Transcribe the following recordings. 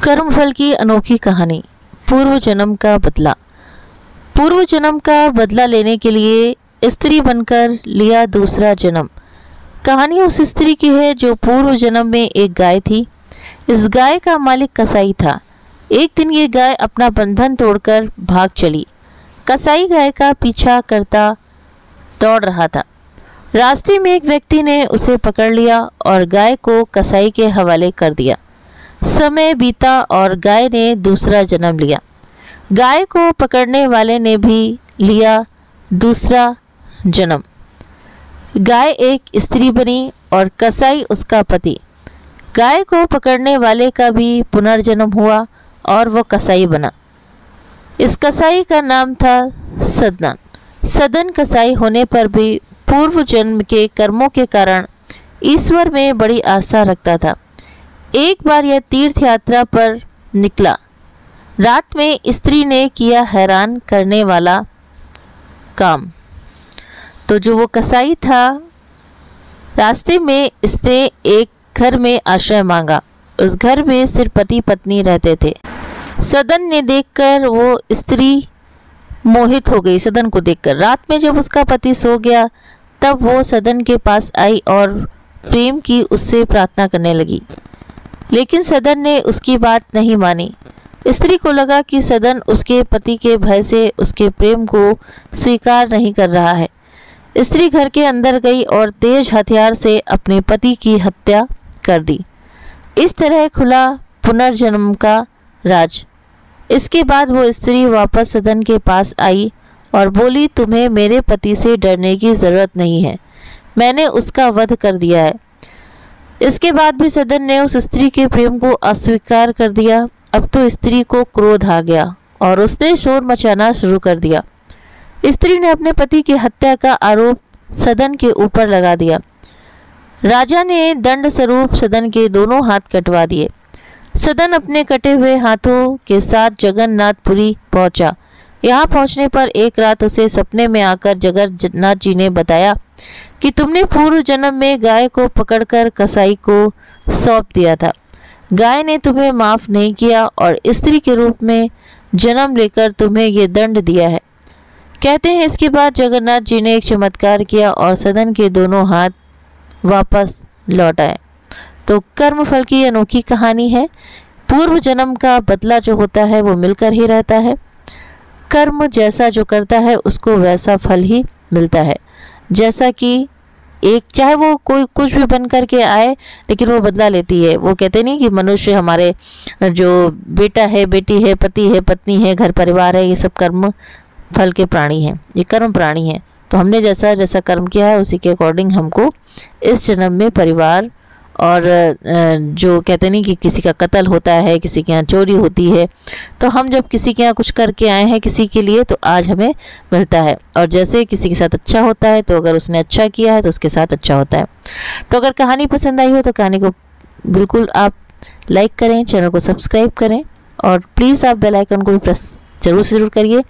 कर्मफल की अनोखी कहानी। पूर्व जन्म का बदला। पूर्व जन्म का बदला लेने के लिए स्त्री बनकर लिया दूसरा जन्म। कहानी उस स्त्री की है जो पूर्व जन्म में एक गाय थी। इस गाय का मालिक कसाई था। एक दिन ये गाय अपना बंधन तोड़कर भाग चली। कसाई गाय का पीछा करता दौड़ रहा था। रास्ते में एक व्यक्ति ने उसे पकड़ लिया और गाय को कसाई के हवाले कर दिया। समय बीता और गाय ने दूसरा जन्म लिया। गाय को पकड़ने वाले ने भी लिया दूसरा जन्म। गाय एक स्त्री बनी और कसाई उसका पति। गाय को पकड़ने वाले का भी पुनर्जन्म हुआ और वो कसाई बना। इस कसाई का नाम था सदन। सदन कसाई होने पर भी पूर्व जन्म के कर्मों के कारण ईश्वर में बड़ी आस्था रखता था। एक बार यह तीर्थ यात्रा पर निकला। रात में स्त्री ने किया हैरान करने वाला काम। तो जो वो कसाई था, रास्ते में इसने एक घर में आश्रय मांगा। उस घर में सिर्फ पति पत्नी रहते थे। सदन ने देखकर वो स्त्री मोहित हो गई। सदन को देखकर रात में जब उसका पति सो गया तब वो सदन के पास आई और प्रेम की उससे प्रार्थना करने लगी, लेकिन सदन ने उसकी बात नहीं मानी। स्त्री को लगा कि सदन उसके पति के भय से उसके प्रेम को स्वीकार नहीं कर रहा है। स्त्री घर के अंदर गई और तेज हथियार से अपने पति की हत्या कर दी। इस तरह खुला पुनर्जन्म का राज। इसके बाद वो स्त्री वापस सदन के पास आई और बोली, तुम्हें मेरे पति से डरने की ज़रूरत नहीं है, मैंने उसका वध कर दिया है। इसके बाद भी सदन ने उस स्त्री के प्रेम को अस्वीकार कर दिया। अब तो स्त्री को क्रोध आ गया और उसने शोर मचाना शुरू कर दिया। स्त्री ने अपने पति की हत्या का आरोप सदन के ऊपर लगा दिया। राजा ने दंड स्वरूप सदन के दोनों हाथ कटवा दिए। सदन अपने कटे हुए हाथों के साथ जगन्नाथपुरी पहुंचा। यहाँ पहुंचने पर एक रात उसे सपने में आकर जगन्नाथ जी ने बताया कि तुमने पूर्व जन्म में गाय को पकड़कर कसाई को सौंप दिया था। गाय ने तुम्हें माफ़ नहीं किया और स्त्री के रूप में जन्म लेकर तुम्हें ये दंड दिया है। कहते हैं इसके बाद जगन्नाथ जी ने एक चमत्कार किया और सदन के दोनों हाथ वापस लौट आए। तो कर्मफल की अनोखी कहानी है। पूर्व जन्म का बदला जो होता है वो मिलकर ही रहता है। कर्म जैसा जो करता है उसको वैसा फल ही मिलता है। जैसा कि एक चाहे वो कोई कुछ भी बन करके आए लेकिन वो बदला लेती है। वो कहते नहीं कि मनुष्य हमारे जो बेटा है, बेटी है, पति है, पत्नी है, घर परिवार है, ये सब कर्म फल के प्राणी हैं, ये कर्म प्राणी हैं। तो हमने जैसा जैसा कर्म किया है उसी के अकॉर्डिंग हमको इस जन्म में परिवार और जो कहते नहीं कि किसी का कत्ल होता है, किसी के यहाँ चोरी होती है, तो हम जब किसी के यहाँ कुछ करके आए हैं किसी के लिए तो आज हमें मिलता है। और जैसे किसी के साथ अच्छा होता है तो अगर उसने अच्छा किया है तो उसके साथ अच्छा होता है। तो अगर कहानी पसंद आई हो तो कहानी को बिल्कुल आप लाइक करें, चैनल को सब्सक्राइब करें और प्लीज़ आप बेल आइकन को भी प्रेस जरूर से जरूर करिए।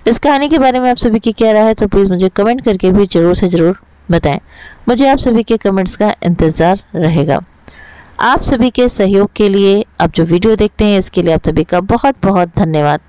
इस कहानी के बारे में आप सभी की क्या राय है तो प्लीज़ मुझे कमेंट करके भी ज़रूर से ज़रूर बताएं। मुझे आप सभी के कमेंट्स का इंतज़ार रहेगा। आप सभी के सहयोग के लिए, आप जो वीडियो देखते हैं इसके लिए आप सभी का बहुत बहुत धन्यवाद।